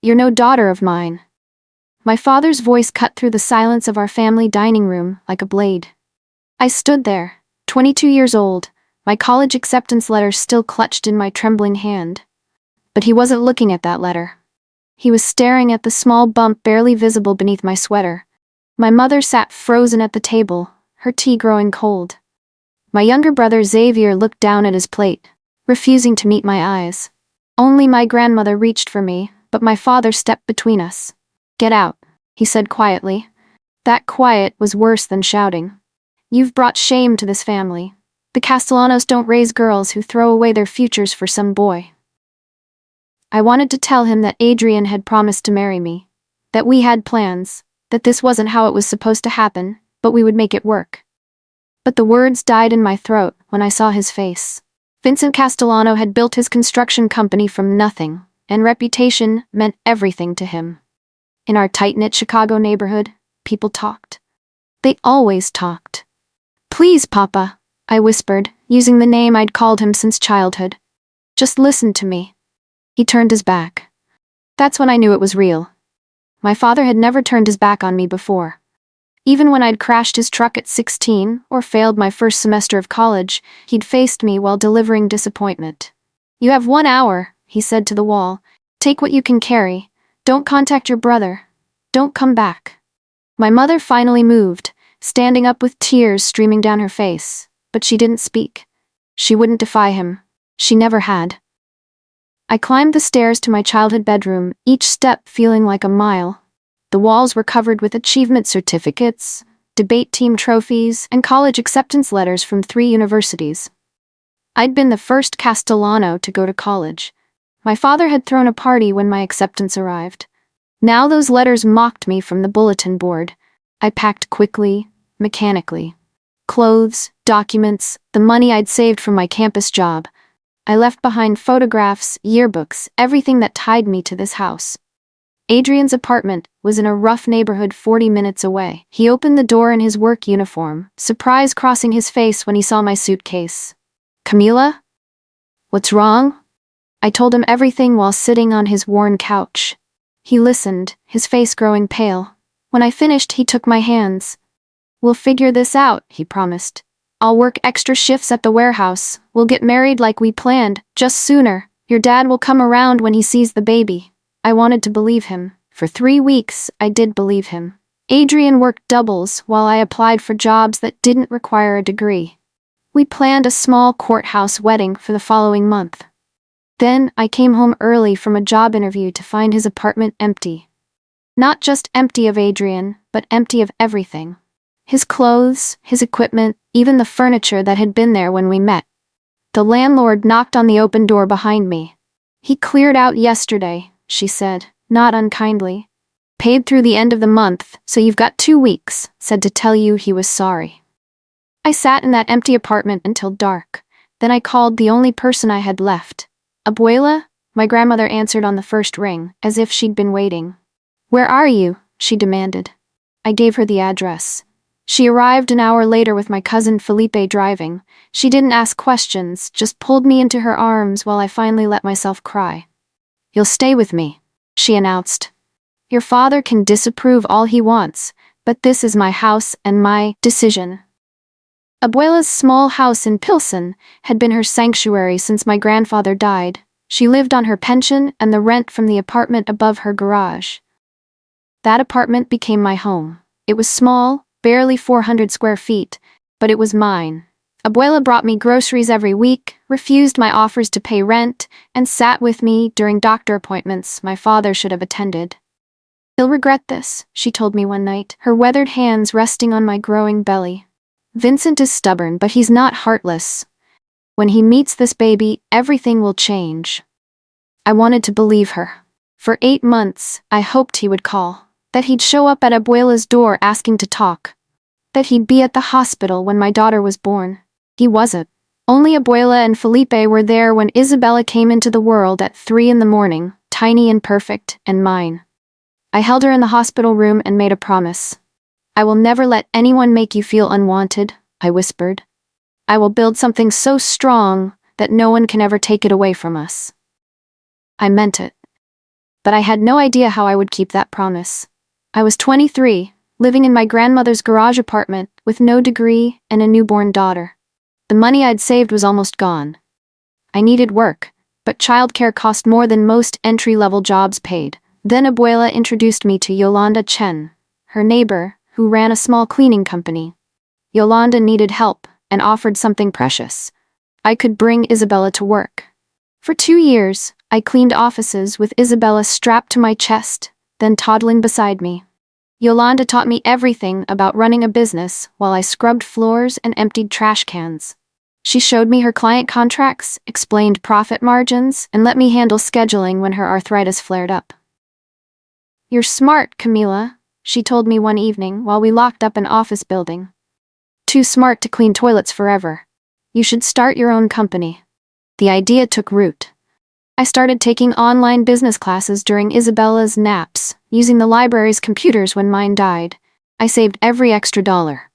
You're no daughter of mine." My father's voice cut through the silence of our family dining room like a blade. I stood there, 22 years old, my college acceptance letter still clutched in my trembling hand. But he wasn't looking at that letter. He was staring at the small bump barely visible beneath my sweater. My mother sat frozen at the table, her tea growing cold. My younger brother Xavier looked down at his plate, refusing to meet my eyes. Only my grandmother reached for me, but my father stepped between us. "Get out," he said quietly. That quiet was worse than shouting. "You've brought shame to this family. The Castellanos don't raise girls who throw away their futures for some boy." I wanted to tell him that Adrian had promised to marry me, that we had plans, that this wasn't how it was supposed to happen, but we would make it work. But the words died in my throat when I saw his face. Vincent Castellano had built his construction company from nothing, and reputation meant everything to him. In our tight-knit Chicago neighborhood, people talked. They always talked. "Please, Papa," I whispered, using the name I'd called him since childhood. "Just listen to me." He turned his back. That's when I knew it was real. My father had never turned his back on me before. Even when I'd crashed his truck at 16 or failed my first semester of college, he'd faced me while delivering disappointment. "You have 1 hour," he said to the wall. "Take what you can carry. Don't contact your brother. Don't come back." My mother finally moved, standing up with tears streaming down her face, but she didn't speak. She wouldn't defy him. She never had. I climbed the stairs to my childhood bedroom, each step feeling like a mile. The walls were covered with achievement certificates, debate team trophies, and college acceptance letters from 3 universities. I'd been the first Castellano to go to college. My father had thrown a party when my acceptance arrived. Now those letters mocked me from the bulletin board. I packed quickly, mechanically. Clothes, documents, the money I'd saved from my campus job. I left behind photographs, yearbooks, everything that tied me to this house. Adrian's apartment was in a rough neighborhood 40 minutes away. He opened the door in his work uniform, surprise crossing his face when he saw my suitcase. "Camila? What's wrong?" I told him everything while sitting on his worn couch. He listened, his face growing pale. When I finished, he took my hands. "We'll figure this out," he promised. "I'll work extra shifts at the warehouse. We'll get married like we planned, just sooner. Your dad will come around when he sees the baby." I wanted to believe him. For 3 weeks, I did believe him. Adrian worked doubles while I applied for jobs that didn't require a degree. We planned a small courthouse wedding for the following month. Then I came home early from a job interview to find his apartment empty. Not just empty of Adrian, but empty of everything. His clothes, his equipment, even the furniture that had been there when we met. The landlord knocked on the open door behind me. "He cleared out yesterday," she said, not unkindly. "Paid through the end of the month, so you've got 2 weeks, said to tell you he was sorry." I sat in that empty apartment until dark. Then I called the only person I had left. "Abuela?" My grandmother answered on the first ring, as if she'd been waiting. "Where are you?" she demanded. I gave her the address. She arrived an hour later with my cousin Felipe driving. She didn't ask questions, just pulled me into her arms while I finally let myself cry. "You'll stay with me," she announced. "Your father can disapprove all he wants, but this is my house and my decision." Abuela's small house in Pilsen had been her sanctuary since my grandfather died. She lived on her pension and the rent from the apartment above her garage. That apartment became my home. It was small, barely 400 square feet, but it was mine. Abuela brought me groceries every week, refused my offers to pay rent, and sat with me during doctor appointments my father should have attended. "He'll regret this," she told me one night, her weathered hands resting on my growing belly. "Vincent is stubborn, but he's not heartless. When he meets this baby, everything will change." I wanted to believe her. For 8 months, I hoped he would call, that he'd show up at Abuela's door asking to talk, that he'd be at the hospital when my daughter was born. He wasn't. Only Abuela and Felipe were there when Isabella came into the world at 3 in the morning, tiny and perfect, and mine. I held her in the hospital room and made a promise. "I will never let anyone make you feel unwanted," I whispered. "I will build something so strong that no one can ever take it away from us." I meant it. but I had no idea how I would keep that promise. I was 23, living in my grandmother's garage apartment with no degree and a newborn daughter. The money I'd saved was almost gone. I needed work, but childcare cost more than most entry-level jobs paid. Then Abuela introduced me to Yolanda Chen, her neighbor, who ran a small cleaning company. Yolanda needed help and offered something precious. I could bring Isabella to work. For 2 years, I cleaned offices with Isabella strapped to my chest, then toddling beside me. Yolanda taught me everything about running a business while I scrubbed floors and emptied trash cans. She showed me her client contracts, explained profit margins, and let me handle scheduling when her arthritis flared up. "You're smart, Camila," she told me one evening while we locked up an office building. "Too smart to clean toilets forever. You should start your own company." The idea took root. I started taking online business classes during Isabella's naps, using the library's computers when mine died. I saved every extra dollar.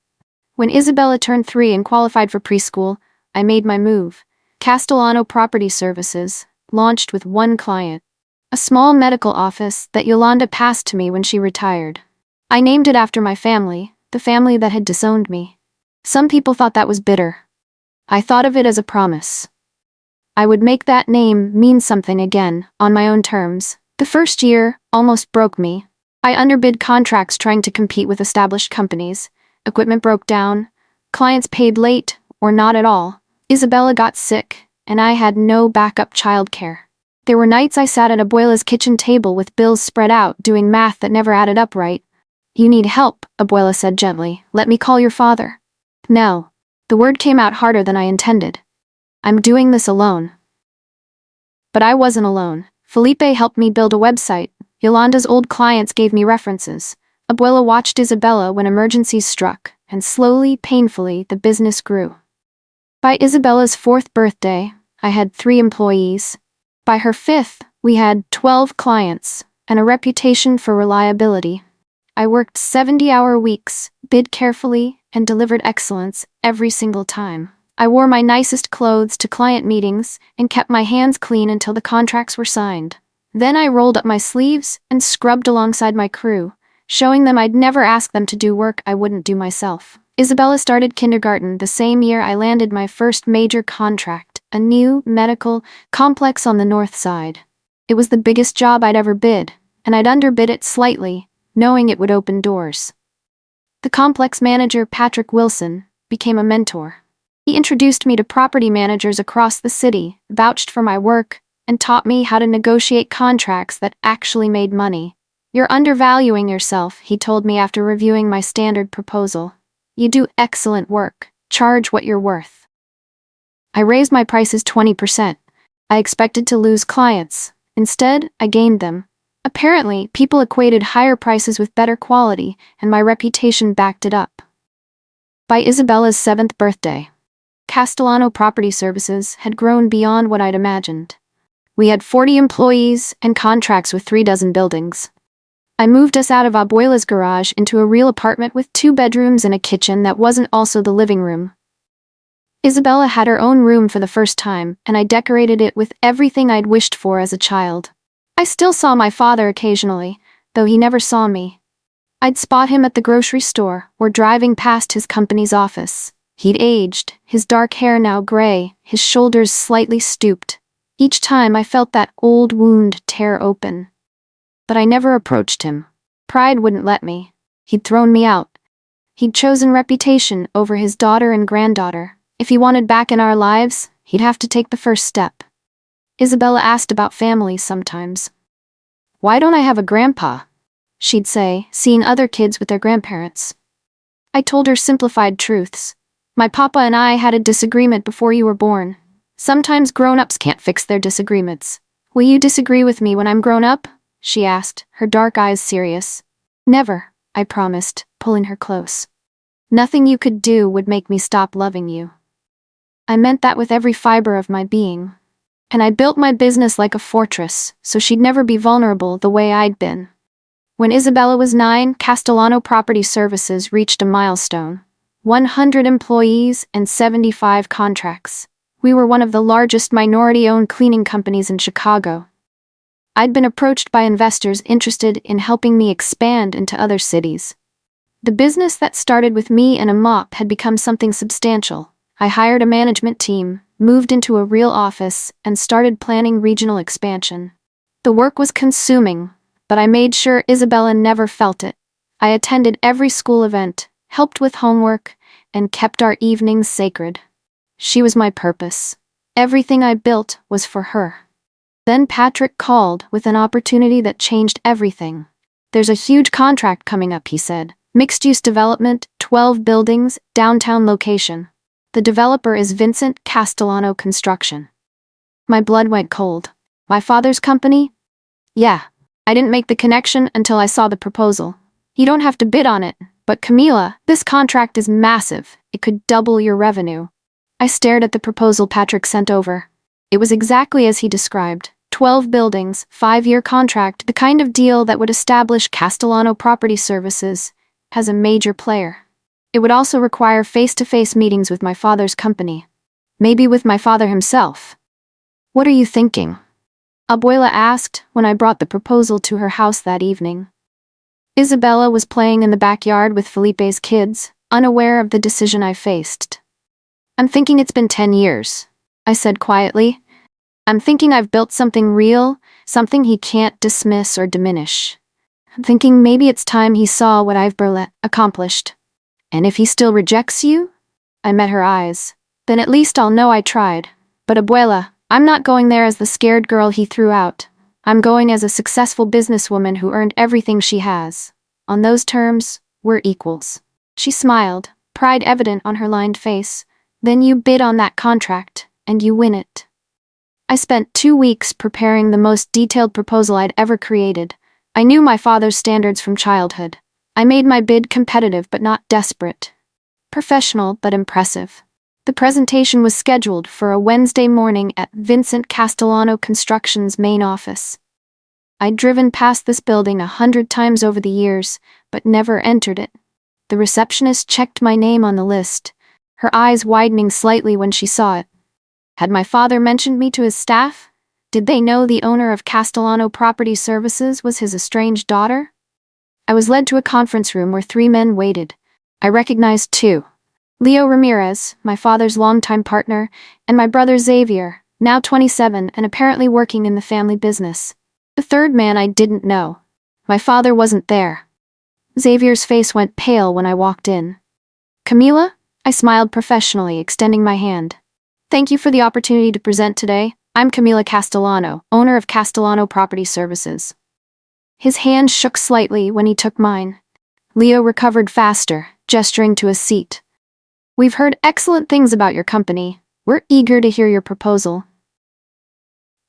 When Isabella turned 3 and qualified for preschool, I made my move. Castellano Property Services, launched with one client. A small medical office that Yolanda passed to me when she retired. I named it after my family, the family that had disowned me. Some people thought that was bitter. I thought of it as a promise. I would make that name mean something again, on my own terms. The first year almost broke me. I underbid contracts trying to compete with established companies. Equipment broke down. Clients paid late, or not at all. Isabella got sick, and I had no backup childcare. There were nights I sat at Abuela's kitchen table with bills spread out, doing math that never added up right. "You need help," Abuela said gently. "Let me call your father." No. The word came out harder than I intended. "I'm doing this alone." But I wasn't alone. Felipe helped me build a website. Yolanda's old clients gave me references. Abuela watched Isabella when emergencies struck, and slowly, painfully, the business grew. By Isabella's 4th birthday, I had 3 employees. By her 5th, we had 12 clients, and a reputation for reliability. I worked 70-hour weeks, bid carefully, and delivered excellence every single time. I wore my nicest clothes to client meetings and kept my hands clean until the contracts were signed. Then I rolled up my sleeves and scrubbed alongside my crew, showing them I'd never ask them to do work I wouldn't do myself. Isabella started kindergarten the same year I landed my first major contract, a new medical complex on the north side. It was the biggest job I'd ever bid, and I'd underbid it slightly, knowing it would open doors. The complex manager, Patrick Wilson, became a mentor. He introduced me to property managers across the city, vouched for my work, and taught me how to negotiate contracts that actually made money. "You're undervaluing yourself," he told me after reviewing my standard proposal. "You do excellent work. Charge what you're worth." I raised my prices 20%. I expected to lose clients. Instead, I gained them. Apparently, people equated higher prices with better quality, and my reputation backed it up. By Isabella's 7th birthday, Castellano Property Services had grown beyond what I'd imagined. We had 40 employees and contracts with 36 buildings. I moved us out of Abuela's garage into a real apartment with 2 bedrooms and a kitchen that wasn't also the living room. Isabella had her own room for the first time, and I decorated it with everything I'd wished for as a child. I still saw my father occasionally, though he never saw me. I'd spot him at the grocery store or driving past his company's office. He'd aged, his dark hair now gray, his shoulders slightly stooped. Each time I felt that old wound tear open. But I never approached him. Pride wouldn't let me. He'd thrown me out. He'd chosen reputation over his daughter and granddaughter. If he wanted back in our lives, he'd have to take the first step. Isabella asked about families sometimes. "Why don't I have a grandpa?" she'd say, seeing other kids with their grandparents. I told her simplified truths. "My papa and I had a disagreement before you were born. Sometimes grown-ups can't fix their disagreements. Will you disagree with me when I'm grown up?" she asked, her dark eyes serious. "Never," I promised, pulling her close. "Nothing you could do would make me stop loving you." I meant that with every fiber of my being. And I built my business like a fortress, so she'd never be vulnerable the way I'd been. When Isabella was 9, Castellano Property Services reached a milestone. 100 employees and 75 contracts. We were one of the largest minority-owned cleaning companies in Chicago. I'd been approached by investors interested in helping me expand into other cities. The business that started with me and a mop had become something substantial. I hired a management team, moved into a real office, and started planning regional expansion. The work was consuming, but I made sure Isabella never felt it. I attended every school event, helped with homework, and kept our evenings sacred. She was my purpose. Everything I built was for her. Then Patrick called with an opportunity that changed everything. "There's a huge contract coming up," he said. "Mixed-use development, 12 buildings, downtown location. The developer is Vincent Castellano Construction." My blood went cold. My father's company? Yeah. I didn't make the connection until I saw the proposal. "You don't have to bid on it, but Camila, this contract is massive. It could double your revenue." I stared at the proposal Patrick sent over. It was exactly as he described. 12 buildings, 5-year contract, the kind of deal that would establish Castellano Property Services as a major player. It would also require face-to-face meetings with my father's company. Maybe with my father himself. "What are you thinking?" Abuela asked when I brought the proposal to her house that evening. Isabella was playing in the backyard with Felipe's kids, unaware of the decision I faced. "I'm thinking it's been 10 years, I said quietly. "I'm thinking I've built something real, something he can't dismiss or diminish. I'm thinking maybe it's time he saw what I've accomplished. And if he still rejects you?" I met her eyes. "Then at least I'll know I tried. But Abuela, I'm not going there as the scared girl he threw out. I'm going as a successful businesswoman who earned everything she has. On those terms, we're equals." She smiled, pride evident on her lined face. "Then you bid on that contract, and you win it." I spent 2 weeks preparing the most detailed proposal I'd ever created. I knew my father's standards from childhood. I made my bid competitive but not desperate. Professional but impressive. The presentation was scheduled for a Wednesday morning at Vincent Castellano Construction's main office. I'd driven past this building 100 times over the years, but never entered it. The receptionist checked my name on the list, her eyes widening slightly when she saw it. Had my father mentioned me to his staff? Did they know the owner of Castellano Property Services was his estranged daughter? I was led to a conference room where 3 men waited. I recognized 2. Leo Ramirez, my father's longtime partner, and my brother Xavier, now 27 and apparently working in the family business. The third man I didn't know. My father wasn't there. Xavier's face went pale when I walked in. "Camila?" I smiled professionally, extending my hand. "Thank you for the opportunity to present today. I'm Camila Castellano, owner of Castellano Property Services." His hand shook slightly when he took mine. Leo recovered faster, gesturing to a seat. "We've heard excellent things about your company. We're eager to hear your proposal."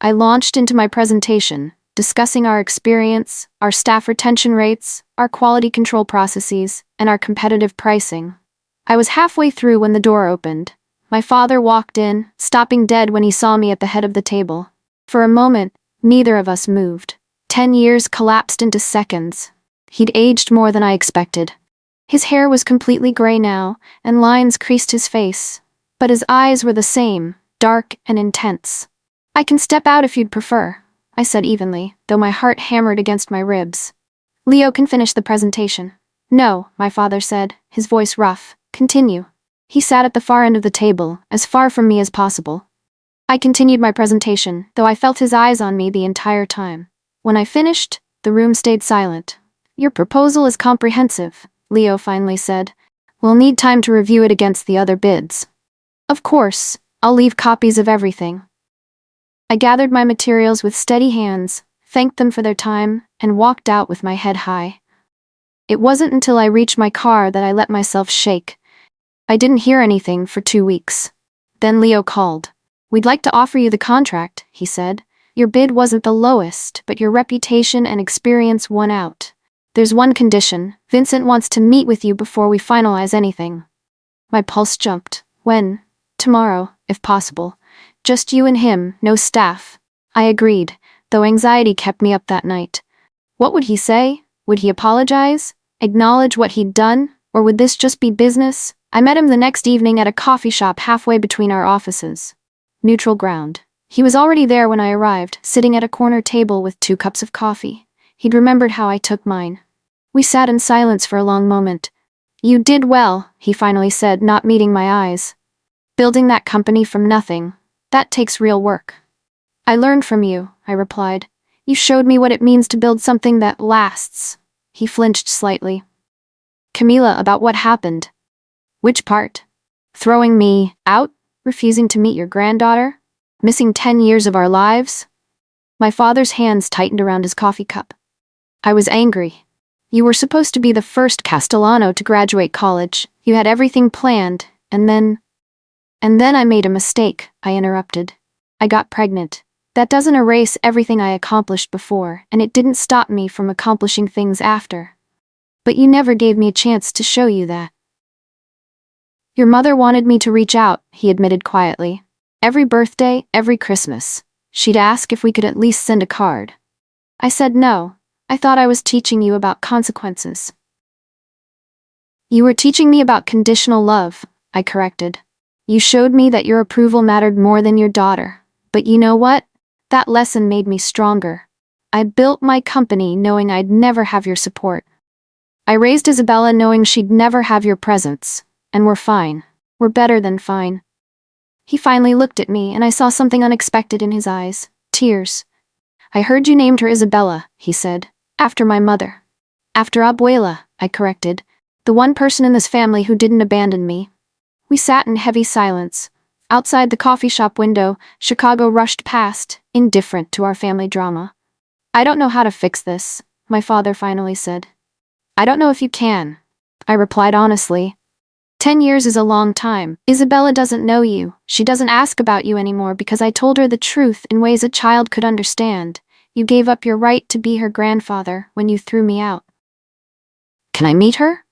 I launched into my presentation, discussing our experience, our staff retention rates, our quality control processes, and our competitive pricing. I was halfway through when the door opened. My father walked in, stopping dead when he saw me at the head of the table. For a moment, neither of us moved. 10 years collapsed into seconds. He'd aged more than I expected. His hair was completely gray now, and lines creased his face. But his eyes were the same, dark and intense. "I can step out if you'd prefer," I said evenly, though my heart hammered against my ribs. "Leo can finish the presentation." "No," my father said, his voice rough. "Continue." He sat at the far end of the table, as far from me as possible. I continued my presentation, though I felt his eyes on me the entire time. When I finished, the room stayed silent. "Your proposal is comprehensive," Leo finally said. "We'll need time to review it against the other bids." "Of course, I'll leave copies of everything." I gathered my materials with steady hands, thanked them for their time, and walked out with my head high. It wasn't until I reached my car that I let myself shake. I didn't hear anything for 2 weeks. Then Leo called. "We'd like to offer you the contract," he said. "Your bid wasn't the lowest, but your reputation and experience won out. There's one condition. Vincent wants to meet with you before we finalize anything." My pulse jumped. "When?" "Tomorrow, if possible. Just you and him, no staff." I agreed, though anxiety kept me up that night. What would he say? Would he apologize? Acknowledge what he'd done? Or would this just be business? I met him the next evening at a coffee shop halfway between our offices. Neutral ground. He was already there when I arrived, sitting at a corner table with 2 cups of coffee. He'd remembered how I took mine. We sat in silence for a long moment. "You did well," he finally said, not meeting my eyes. "Building that company from nothing, that takes real work." "I learned from you," I replied. "You showed me what it means to build something that lasts." He flinched slightly. "Camila, about what happened?" "Which part?" "Throwing me out? Refusing to meet your granddaughter? Missing 10 years of our lives?" My father's hands tightened around his coffee cup. "I was angry. You were supposed to be the first Castellano to graduate college. You had everything planned, and then I made a mistake," I interrupted. "I got pregnant. That doesn't erase everything I accomplished before, and it didn't stop me from accomplishing things after. But you never gave me a chance to show you that." "Your mother wanted me to reach out," he admitted quietly. "Every birthday, every Christmas, she'd ask if we could at least send a card. I said no. I thought I was teaching you about consequences." "You were teaching me about conditional love," I corrected. "You showed me that your approval mattered more than your daughter. But you know what? That lesson made me stronger. I built my company knowing I'd never have your support. I raised Isabella knowing she'd never have your presence. And we're fine. We're better than fine." He finally looked at me, and I saw something unexpected in his eyes. Tears. "I heard you named her Isabella," he said. "After my mother." "After Abuela," I corrected. "The one person in this family who didn't abandon me." We sat in heavy silence. Outside the coffee shop window, Chicago rushed past, indifferent to our family drama. "I don't know how to fix this," my father finally said. "I don't know if you can," I replied honestly. 10 years is a long time. Isabella doesn't know you. She doesn't ask about you anymore because I told her the truth in ways a child could understand. You gave up your right to be her grandfather when you threw me out. "Can I meet her?"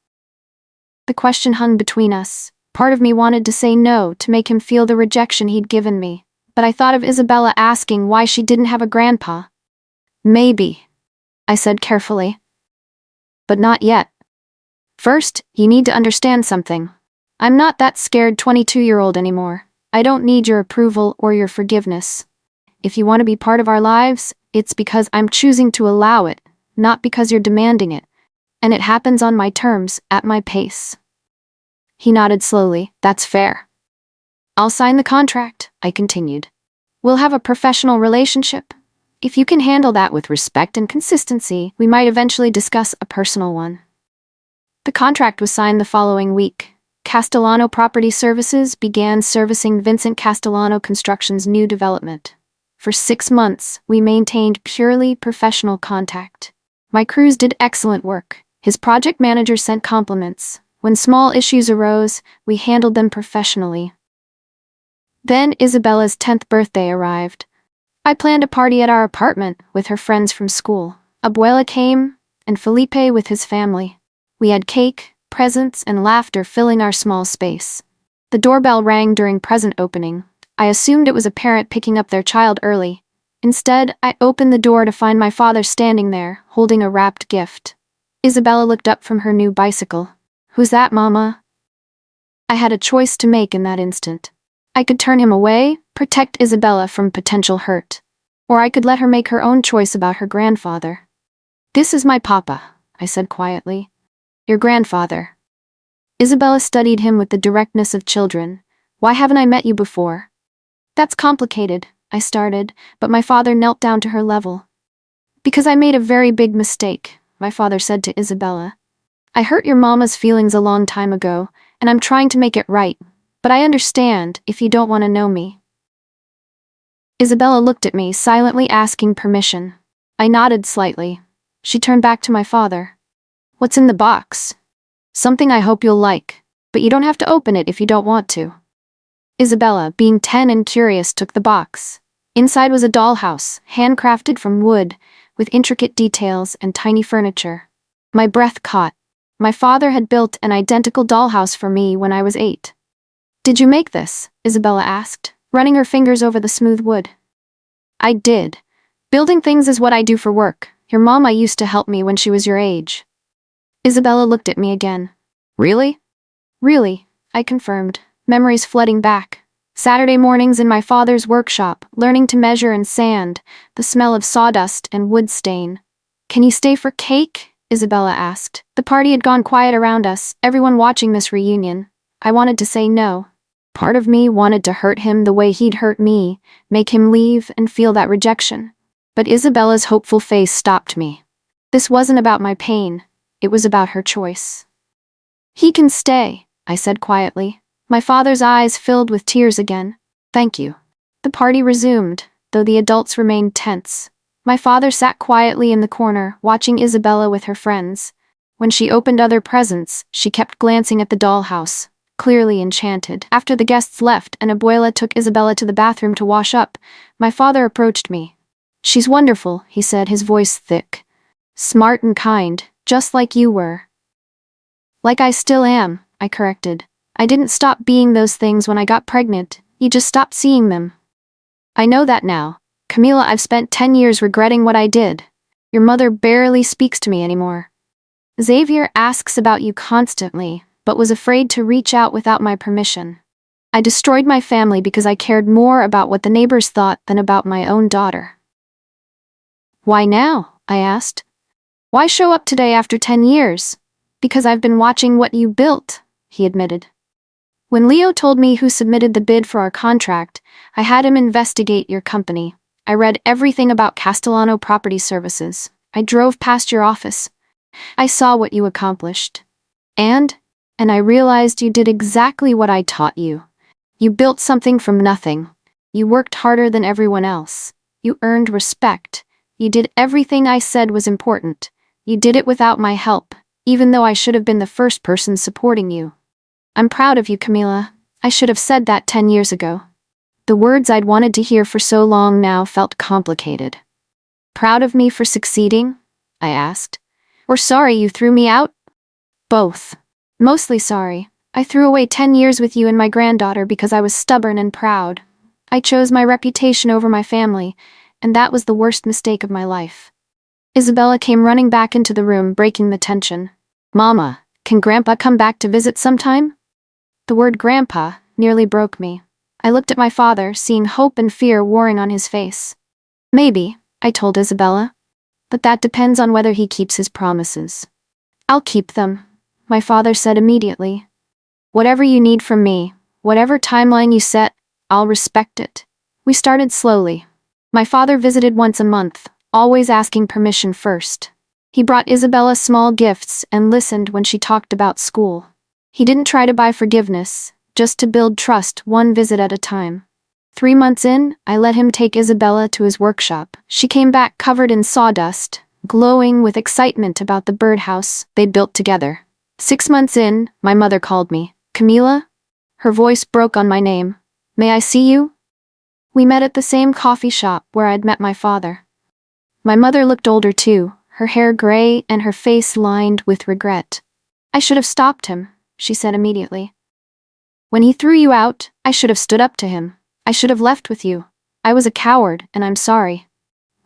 The question hung between us. Part of me wanted to say no to make him feel the rejection he'd given me, but I thought of Isabella asking why she didn't have a grandpa. "Maybe," I said carefully. "But not yet. First, you need to understand something. I'm not that scared 22-year-old anymore. I don't need your approval or your forgiveness. If you want to be part of our lives, it's because I'm choosing to allow it, not because you're demanding it. And it happens on my terms, at my pace." He nodded slowly. "That's fair." "I'll sign the contract," I continued. "We'll have a professional relationship. If you can handle that with respect and consistency, we might eventually discuss a personal one." The contract was signed the following week. Castellano Property Services began servicing Vincent Castellano Construction's new development. For 6 months, we maintained purely professional contact. My crews did excellent work. His project manager sent compliments. When small issues arose, we handled them professionally. Then Isabella's 10th birthday arrived. I planned a party at our apartment with her friends from school. Abuela came, and Felipe with his family. We had cake, presents, and laughter filling our small space. The doorbell rang during present opening. I assumed it was a parent picking up their child early. Instead, I opened the door to find my father standing there, holding a wrapped gift. Isabella looked up from her new bicycle. "Who's that, Mama?" I had a choice to make in that instant. I could turn him away, protect Isabella from potential hurt. Or I could let her make her own choice about her grandfather. "This is my papa," I said quietly. "Your grandfather." Isabella studied him with the directness of children. "Why haven't I met you before?" "That's complicated," I started, but my father knelt down to her level. "Because I made a very big mistake," my father said to Isabella. "I hurt your mama's feelings a long time ago, and I'm trying to make it right, but I understand if you don't want to know me." Isabella looked at me, silently asking permission. I nodded slightly. She turned back to my father. "What's in the box?" "Something I hope you'll like, but you don't have to open it if you don't want to." Isabella, being 10 and curious, took the box. Inside was a dollhouse, handcrafted from wood, with intricate details and tiny furniture. My breath caught. My father had built an identical dollhouse for me when I was 8. "Did you make this?" Isabella asked, running her fingers over the smooth wood. "I did. Building things is what I do for work. Your mama used to help me when she was your age." Isabella looked at me again. "Really?" "Really," I confirmed, memories flooding back. Saturday mornings in my father's workshop, learning to measure and sand, the smell of sawdust and wood stain. "Can you stay for cake?" Isabella asked. The party had gone quiet around us, everyone watching this reunion. I wanted to say no. Part of me wanted to hurt him the way he'd hurt me, make him leave and feel that rejection. But Isabella's hopeful face stopped me. This wasn't about my pain, it was about her choice. "He can stay," I said quietly. My father's eyes filled with tears again. "Thank you." The party resumed, though the adults remained tense. My father sat quietly in the corner, watching Isabella with her friends. When she opened other presents, she kept glancing at the dollhouse, clearly enchanted. After the guests left and Abuela took Isabella to the bathroom to wash up, my father approached me. "She's wonderful," he said, his voice thick. "Smart and kind, just like you were." "Like I still am," I corrected. "I didn't stop being those things when I got pregnant, you just stopped seeing them." "I know that now. Camila, I've spent 10 years regretting what I did. Your mother barely speaks to me anymore. Xavier asks about you constantly, but was afraid to reach out without my permission. I destroyed my family because I cared more about what the neighbors thought than about my own daughter." "Why now?" I asked. "Why show up today after 10 years? "Because I've been watching what you built," he admitted. "When Leo told me who submitted the bid for our contract, I had him investigate your company. I read everything about Castellano Property Services. I drove past your office. I saw what you accomplished. And I realized you did exactly what I taught you. You built something from nothing. You worked harder than everyone else. You earned respect. You did everything I said was important. You did it without my help, even though I should have been the first person supporting you. I'm proud of you, Camila. I should have said that 10 years ago." The words I'd wanted to hear for so long now felt complicated. "Proud of me for succeeding?" I asked. "Or sorry you threw me out?" "Both. Mostly sorry. I threw away 10 years with you and my granddaughter because I was stubborn and proud. I chose my reputation over my family, and that was the worst mistake of my life." Isabella came running back into the room, breaking the tension. "Mama, can Grandpa come back to visit sometime?" The word Grandpa nearly broke me. I looked at my father, seeing hope and fear warring on his face. "Maybe," I told Isabella. "But that depends on whether he keeps his promises." "I'll keep them," my father said immediately. "Whatever you need from me, whatever timeline you set, I'll respect it." We started slowly. My father visited once a month, always asking permission first. He brought Isabella small gifts and listened when she talked about school. He didn't try to buy forgiveness, just to build trust one visit at a time. 3 months in, I let him take Isabella to his workshop. She came back covered in sawdust, glowing with excitement about the birdhouse they'd built together. 6 months in, my mother called me. "Camila?" Her voice broke on my name. "May I see you?" We met at the same coffee shop where I'd met my father. My mother looked older too, her hair gray and her face lined with regret. "I should have stopped him," she said immediately. "When he threw you out, I should have stood up to him. I should have left with you. I was a coward, and I'm sorry."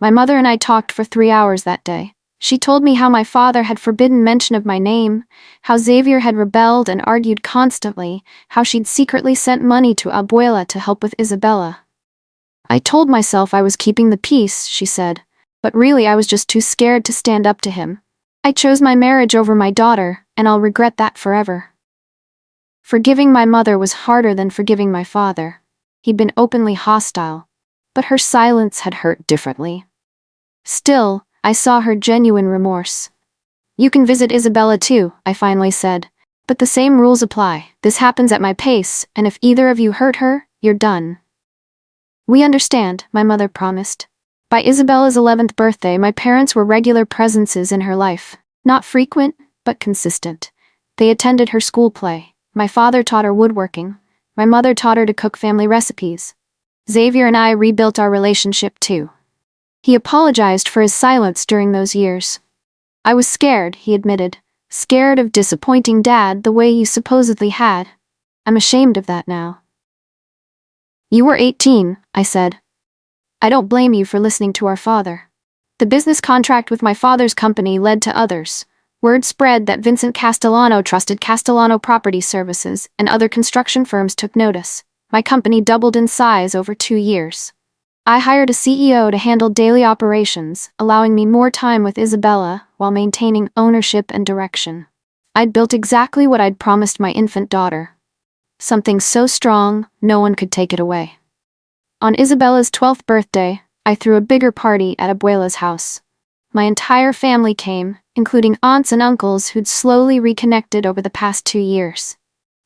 My mother and I talked for 3 hours that day. She told me how my father had forbidden mention of my name, how Xavier had rebelled and argued constantly, how she'd secretly sent money to Abuela to help with Isabella. "I told myself I was keeping the peace," she said, "but really I was just too scared to stand up to him. I chose my marriage over my daughter, and I'll regret that forever." Forgiving my mother was harder than forgiving my father. He'd been openly hostile, but her silence had hurt differently. Still, I saw her genuine remorse. "You can visit Isabella too," I finally said, "but the same rules apply. This happens at my pace, and if either of you hurt her, you're done." "We understand," my mother promised. By Isabella's 11th birthday, my parents were regular presences in her life. Not frequent, but consistent. They attended her school play. My father taught her woodworking. My mother taught her to cook family recipes. Xavier and I rebuilt our relationship too. He apologized for his silence during those years. "I was scared," he admitted. "Scared of disappointing Dad the way you supposedly had. I'm ashamed of that now." "You were 18, I said. "I don't blame you for listening to our father." The business contract with my father's company led to others. Word spread that Vincent Castellano trusted Castellano Property Services, and other construction firms took notice. My company doubled in size over 2 years. I hired a CEO to handle daily operations, allowing me more time with Isabella while maintaining ownership and direction. I'd built exactly what I'd promised my infant daughter. Something so strong, no one could take it away. On Isabella's 12th birthday, I threw a bigger party at Abuela's house. My entire family came, including aunts and uncles who'd slowly reconnected over the past 2 years.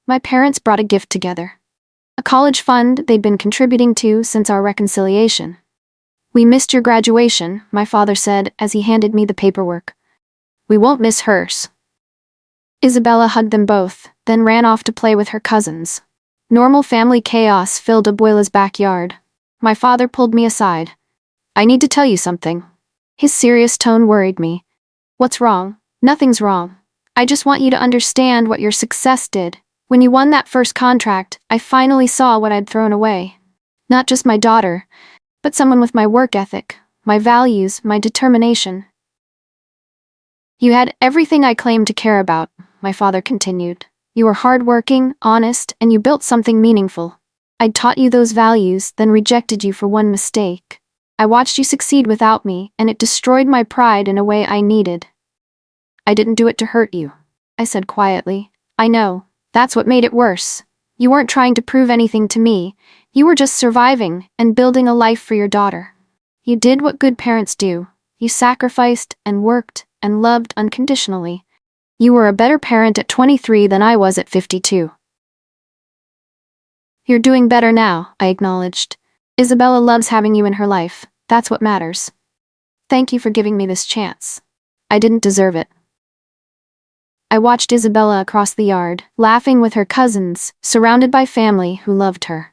My parents brought a gift together. A college fund they'd been contributing to since our reconciliation. "We missed your graduation," my father said as he handed me the paperwork. "We won't miss hers." Isabella hugged them both, then ran off to play with her cousins. Normal family chaos filled Abuela's backyard. My father pulled me aside. "I need to tell you something." His serious tone worried me. "What's wrong?" "Nothing's wrong. I just want you to understand what your success did. When you won that first contract, I finally saw what I'd thrown away. Not just my daughter, but someone with my work ethic, my values, my determination." "You had everything I claimed to care about," my father continued. "You were hardworking, honest, and you built something meaningful. I'd taught you those values, then rejected you for one mistake. I watched you succeed without me, and it destroyed my pride in a way I needed." "I didn't do it to hurt you," I said quietly. "I know. That's what made it worse. You weren't trying to prove anything to me. You were just surviving and building a life for your daughter. You did what good parents do. You sacrificed and worked and loved unconditionally. You were a better parent at 23 than I was at 52. You're doing better now," I acknowledged. "Isabella loves having you in her life. That's what matters. Thank you for giving me this chance. I didn't deserve it." I watched Isabella across the yard, laughing with her cousins, surrounded by family who loved her.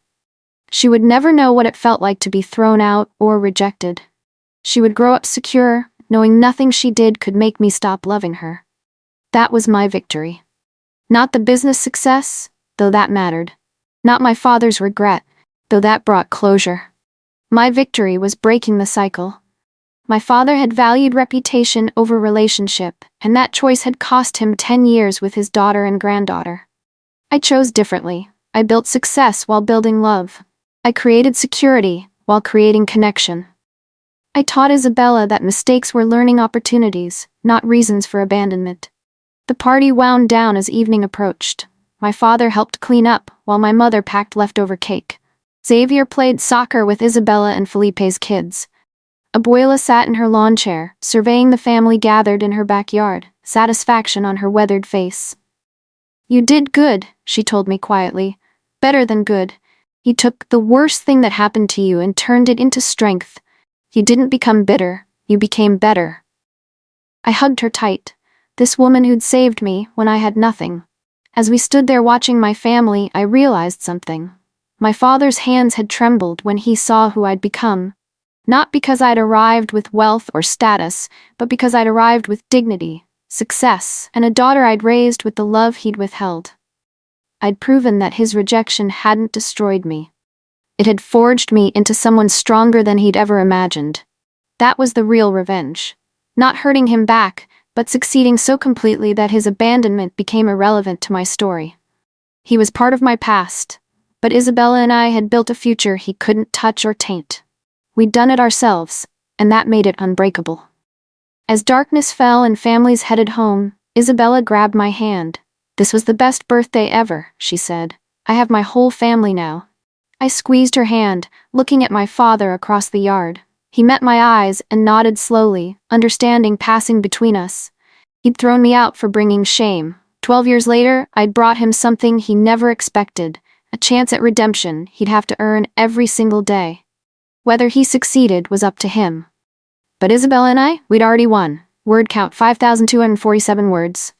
She would never know what it felt like to be thrown out or rejected. She would grow up secure, knowing nothing she did could make me stop loving her. That was my victory. Not the business success, though that mattered. Not my father's regret, though that brought closure. My victory was breaking the cycle. My father had valued reputation over relationship, and that choice had cost him 10 years with his daughter and granddaughter. I chose differently. I built success while building love. I created security while creating connection. I taught Isabella that mistakes were learning opportunities, not reasons for abandonment. The party wound down as evening approached. My father helped clean up while my mother packed leftover cake. Xavier played soccer with Isabella and Felipe's kids. Abuela sat in her lawn chair, surveying the family gathered in her backyard, satisfaction on her weathered face. "You did good," she told me quietly. "Better than good. You took the worst thing that happened to you and turned it into strength. You didn't become bitter, you became better." I hugged her tight, this woman who'd saved me when I had nothing. As we stood there watching my family, I realized something. My father's hands had trembled when he saw who I'd become. Not because I'd arrived with wealth or status, but because I'd arrived with dignity, success, and a daughter I'd raised with the love he'd withheld. I'd proven that his rejection hadn't destroyed me. It had forged me into someone stronger than he'd ever imagined. That was the real revenge. Not hurting him back, but succeeding so completely that his abandonment became irrelevant to my story. He was part of my past, but Isabella and I had built a future he couldn't touch or taint. We'd done it ourselves, and that made it unbreakable. As darkness fell and families headed home, Isabella grabbed my hand. "This was the best birthday ever," she said. "I have my whole family now." I squeezed her hand, looking at my father across the yard. He met my eyes and nodded slowly, understanding passing between us. He'd thrown me out for bringing shame. 12 years later, I'd brought him something he never expected, a chance at redemption he'd have to earn every single day. Whether he succeeded was up to him. But Isabella and I, we'd already won. Word count 5,247 words.